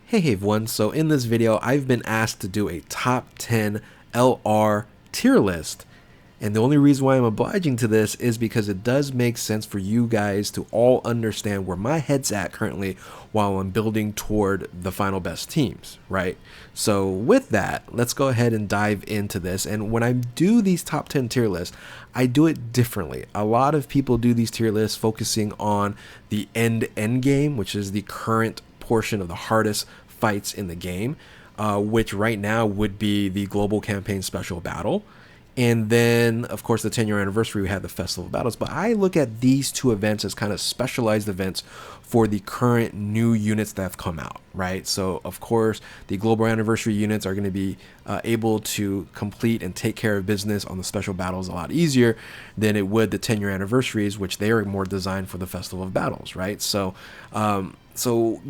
Hey everyone, so in this video I've been asked to do a top 10 LR tier list, and the only reason why I'm obliging to this is because it does make sense for you guys to all understand where my head's at currently while I'm building toward the final best teams, right? So with that, let's go ahead and dive into this. And when I do these top 10 tier lists, I do it differently. A lot of people do these tier lists focusing on the end game, which is the current portion of the hardest fights in the game, which right now would be the global campaign special battle. And then, of course, the 10-year anniversary, we have the Festival of Battles. But I look at these two events as kind of specialized events for the current new units that have come out, right? So, of course, the global anniversary units are going to be able to complete and take care of business on the special battles a lot easier than it would the 10-year anniversaries, which they are more designed for the Festival of Battles, right? So,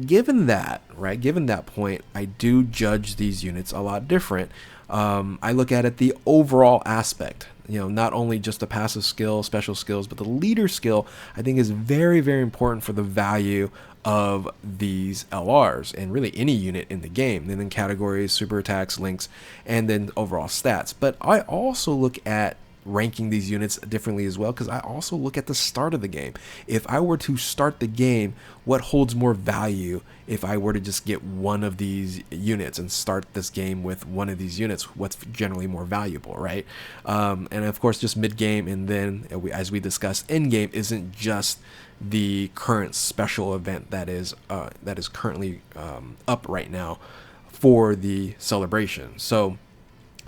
given that, right, given that point, I do judge these units a lot different. I look at it the overall aspect, not only just the passive skill, special skills, but the leader skill, I think is very, very important for the value of these LRs and really any unit in the game. And then categories, super attacks, links, and then overall stats. But I also look at ranking these units differently as well, because I also look at the start of the game. If I were to start the game, what holds more value if I were to just get one of these units and start this game with one of these units? What's generally more valuable, right? And of course, just mid game, and then as we discussed, end game isn't just the current special event that is currently up right now for the celebration. So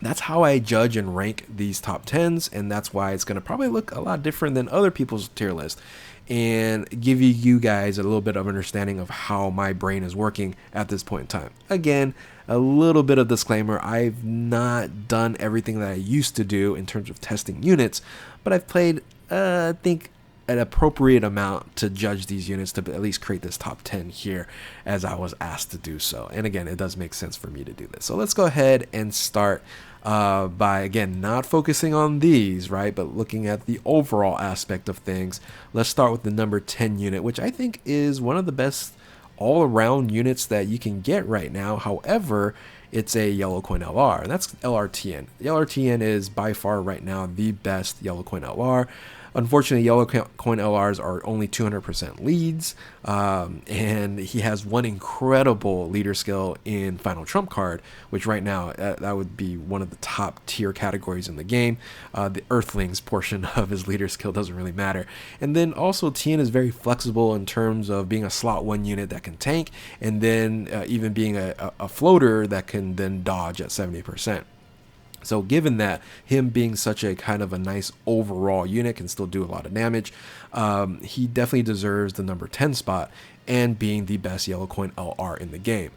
that's how I judge and rank these top 10s, and that's why it's going to probably look a lot different than other people's tier list and give you guys a little bit of understanding of how my brain is working at this point in time. Again, a little bit of disclaimer, I've not done everything that I used to do in terms of testing units, but I've played, I think, an appropriate amount to judge these units to at least create this top 10 here as I was asked to do so. And again, it does make sense for me to do this. So let's go ahead and start by, again, not focusing on these, right, but looking at the overall aspect of things. Let's start with the number 10 unit, which I think is one of the best all-around units that you can get right now. However, it's a yellow coin LR, and that's LRTN. The LRTN is by far right now the best yellow coin LR. Unfortunately, yellow coin LRs are only 200% leads, and he has one incredible leader skill in Final Trump card, which right now that would be one of the top tier categories in the game. The Earthlings portion of his leader skill doesn't really matter. And then also TN is very flexible in terms of being a slot 1 unit that can tank, and then even being a floater that can then dodge at 70%. So given that, him being such a kind of a nice overall unit, can still do a lot of damage, he definitely deserves the number 10 spot and being the best yellow coin LR in the game.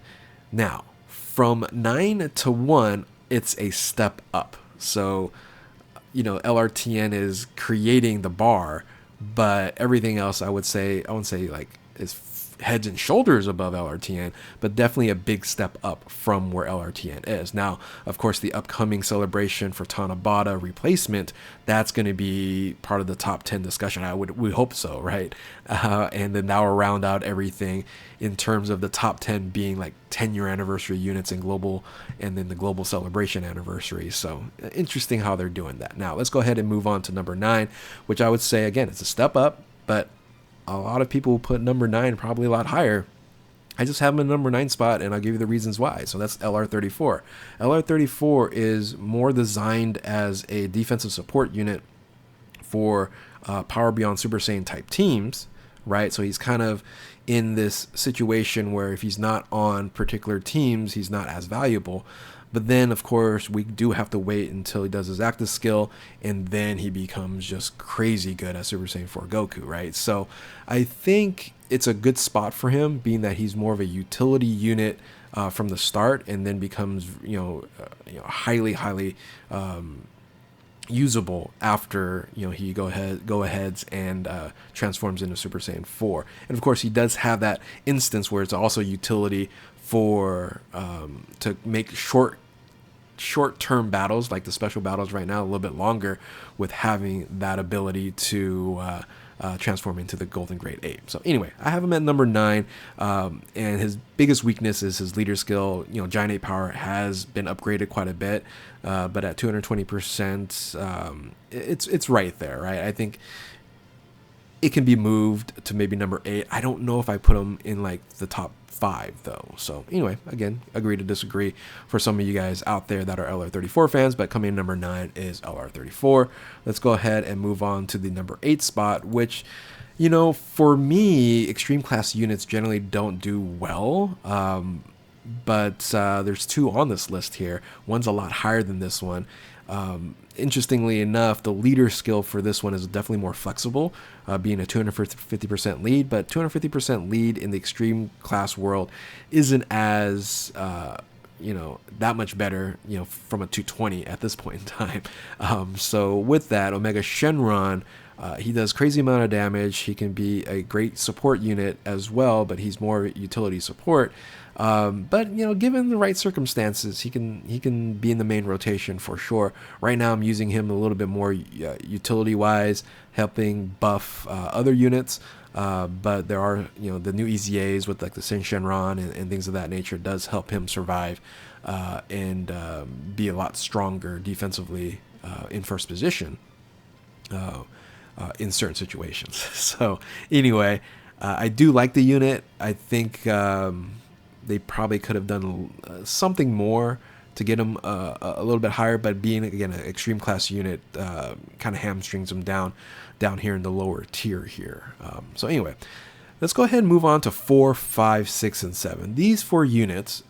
Now, from 9 to 1, it's a step up. So, LRTN is creating the bar, but everything else I wouldn't say like is heads and shoulders above LRTN, but definitely a big step up from where LRTN is. Now, of course, the upcoming celebration for Tanabata replacement, that's going to be part of the top 10 discussion. We hope so, right? And then that will round out everything in terms of the top 10 being like 10-year anniversary units in global, and then the global celebration anniversary. So interesting how they're doing that. Now, let's go ahead and move on to number 9, which I would say, again, it's a step up, but a lot of people put number 9 probably a lot higher. I just have him in number 9 spot, and I'll give you the reasons why. So that's LR34. LR34 is more designed as a defensive support unit for Power Beyond Super Saiyan type teams, right? So he's kind of in this situation where if he's not on particular teams, he's not as valuable. But then, of course, we do have to wait until he does his active skill, and then he becomes just crazy good at Super Saiyan 4 Goku, right? So I think it's a good spot for him, being that he's more of a utility unit from the start, and then becomes, highly usable after he go aheads and transforms into Super Saiyan 4. And of course, he does have that instance where it's also utility for to make short-term battles like the special battles right now a little bit longer, with having that ability to transform into the Golden Grade Ape. So anyway, I have him at number 9, and his biggest weakness is his leader skill. You know, Giant Ape Power has been upgraded quite a bit, but at 220%, it's right there, right? I think it can be moved to maybe number 8. I don't know if I put him in like the top 5 though. So anyway, again, agree to disagree for some of you guys out there that are LR34 fans, but coming in number 9 is LR34. Let's go ahead and move on to the number 8 spot, which, you know, for me, extreme class units generally don't do well. But there's 2 on this list here. One's a lot higher than this one. Interestingly enough, the leader skill for this one is definitely more flexible, being a 250% lead, but 250% lead in the extreme class world isn't as, you know, that much better, you know, from a 220 at this point in time. So with that, Omega Shenron, he does crazy amount of damage. He can be a great support unit as well, but he's more utility support. But you know, given the right circumstances, he can be in the main rotation for sure. Right now, I'm using him a little bit more utility wise, helping buff other units. But there are, you know, the new EZAs with like the Sin Shenron and things of that nature does help him survive and be a lot stronger defensively in first position in certain situations. So anyway, I do like the unit. I think they probably could have done something more to get him a little bit higher, but being, again, an extreme class unit kind of hamstrings him down here in the lower tier here. So anyway, let's go ahead and move on to 4, 5, 6, and 7. These 4 units,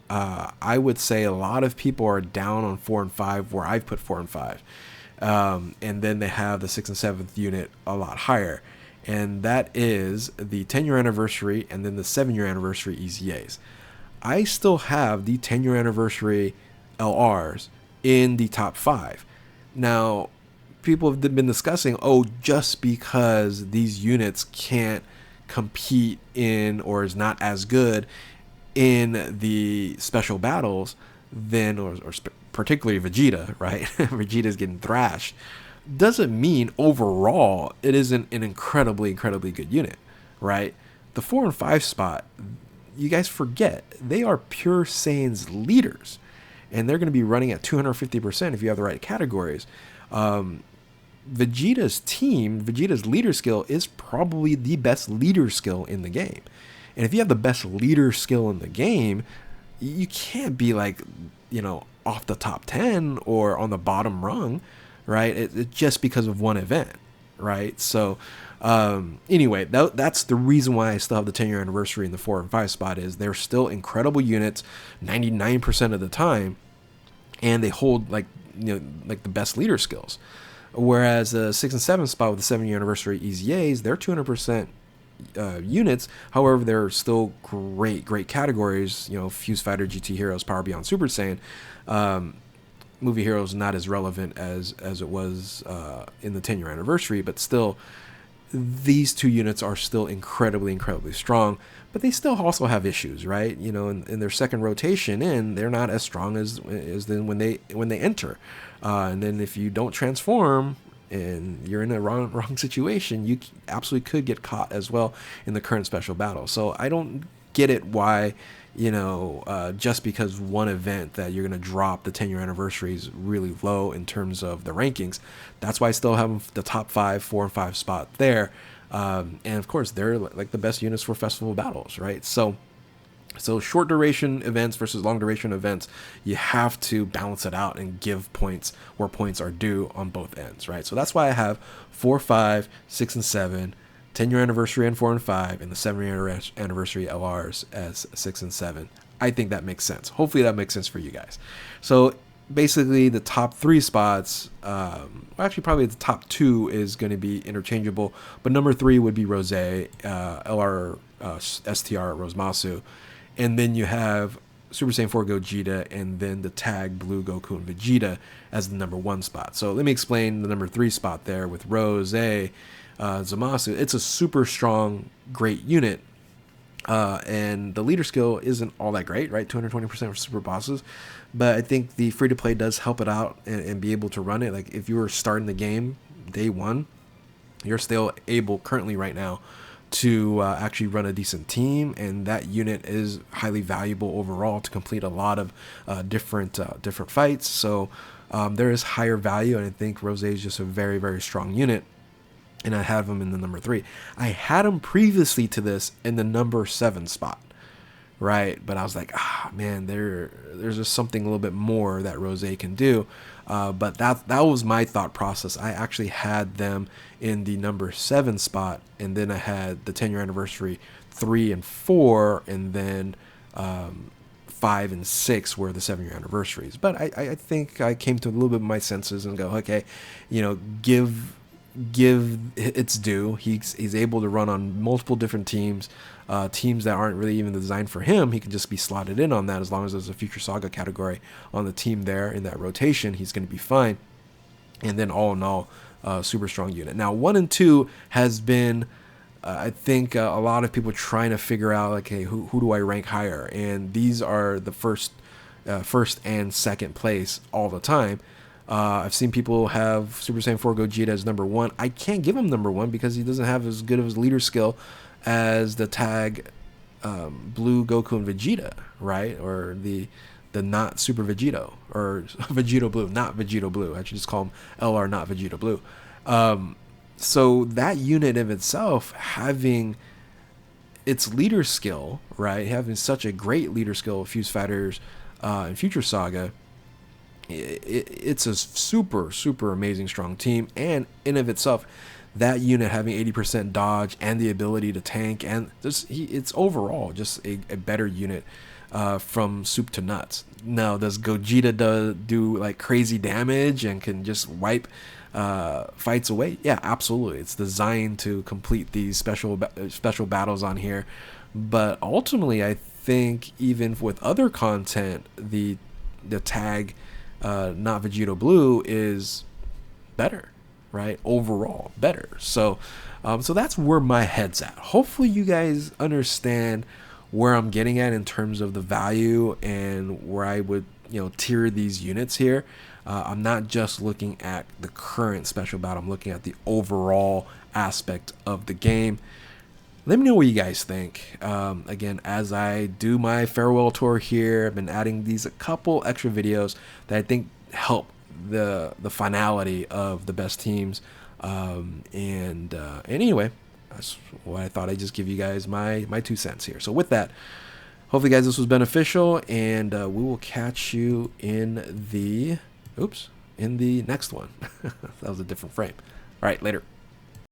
I would say a lot of people are down on 4 and 5, where I've put 4 and 5. And then they have the 6th and 7th unit a lot higher. And that is the 10-year anniversary and then the 7-year anniversary EZAs. I still have the 10-year anniversary LRs in the top 5. Now, people have been discussing, oh, just because these units can't compete in or is not as good in the special battles, then, or particularly Vegeta, right? Vegeta's getting thrashed. Doesn't mean overall it isn't an incredibly good unit, right? The 4 and 5 spot, you guys forget, they are pure Saiyan's leaders, and they're going to be running at 250% if you have the right categories. Vegeta's team, Vegeta's leader skill is probably the best leader skill in the game. And if you have the best leader skill in the game, you can't be like, you know, off the top 10 or on the bottom rung, right? It just because of one event, right? So anyway, that's the reason why I still have the 10-year anniversary in the 4 and 5 spot. Is they're still incredible units 99% of the time, and they hold, like, you know, like the best leader skills. Whereas the 6 and 7 spot with the 7-year anniversary EZAs, they're 200% units. However, they're still great categories. You know, Fuse Fighter, GT Heroes, Power Beyond, Super Saiyan. Movie Heroes not as relevant as it was in the 10-year anniversary, but still, these 2 units are still incredibly strong. But they still also have issues, right? You know, in their second rotation in, they're not as strong as then when they enter. And then if you don't transform and you're in a wrong situation, you absolutely could get caught as well in the current special battle. So I don't get it why, you know, just because one event that you're going to drop the 10-year anniversary is really low in terms of the rankings. That's why I still have the top 5, 4 and 5 spot there. And of course, they're like the best units for festival battles, right? So short duration events versus long duration events, you have to balance it out and give points where points are due on both ends, right? So that's why I have 4, 5, 6, and 7, 10-year anniversary and 4 and 5, and the 7-year anniversary LRs as 6 and 7. I think that makes sense. Hopefully that makes sense for you guys. So basically the top 3 spots, actually probably the top 2 is going to be interchangeable, but number 3 would be Rose, LR, STR, Rosemasu. And then you have Super Saiyan 4 Gogeta, and then the tag Blue Goku and Vegeta as the number 1 spot. So let me explain the number 3 spot there with Rose, Zamasu. It's a super strong, great unit. And the leader skill isn't all that great, right? 220% for super bosses. But I think the free-to-play does help it out and be able to run it. Like if you were starting the game day 1, you're still able currently right now to actually run a decent team, and that unit is highly valuable overall to complete a lot of different fights. So there is higher value, and I think Rose is just a very, very strong unit. And I have him in the number 3. I had him previously to this in the number 7 spot, right? But I was like, man, there's just something a little bit more that Rose can do. But that was my thought process. I actually had them in the number 7 spot, and then I had the 10-year anniversary 3 and 4, and then 5 and 6 were the 7-year anniversaries. But I think I came to a little bit of my senses and go, okay, give its due. He's able to run on multiple different teams, teams that aren't really even designed for him. He can just be slotted in on that as long as there's a Future Saga category on the team there in that rotation. He's going to be fine. And then all in all, super strong unit. Now 1 and 2 has been, I think, a lot of people trying to figure out, like, hey, who do I rank higher? And these are the first and second place all the time. I've seen people have Super Saiyan 4 Gogeta as number 1. I can't give him number 1 because he doesn't have as good of his leader skill as the tag Blue Goku and Vegeta, right? Or the not Super Vegito, or Vegito Blue, not Vegito Blue. I should just call him LR, not Vegito Blue. So that unit of itself, having its leader skill, right? Having such a great leader skill of Fuse Fighters and Future Saga, it's a super, super amazing strong team. And in of itself, that unit having 80% dodge and the ability to tank, and it's overall just a better unit from soup to nuts. Now, does Gogeta do like crazy damage and can just wipe fights away? Yeah, absolutely. It's designed to complete these special battles on here. But ultimately, I think even with other content, the tag not Vegito Blue is better, right? Overall better. So so that's where my head's at. Hopefully you guys understand where I'm getting at in terms of the value and where I would tier these units here. I'm not just looking at the current special battle, I'm looking at the overall aspect of the game. Let me know what you guys think. Again, as I do my farewell tour here, I've been adding these a couple extra videos that I think help the finality of the best teams. And anyway, that's what I thought. I'd just give you guys my 2 cents here. So with that, hopefully guys this was beneficial, and we will catch you in the next one. That was a different frame. All right, later.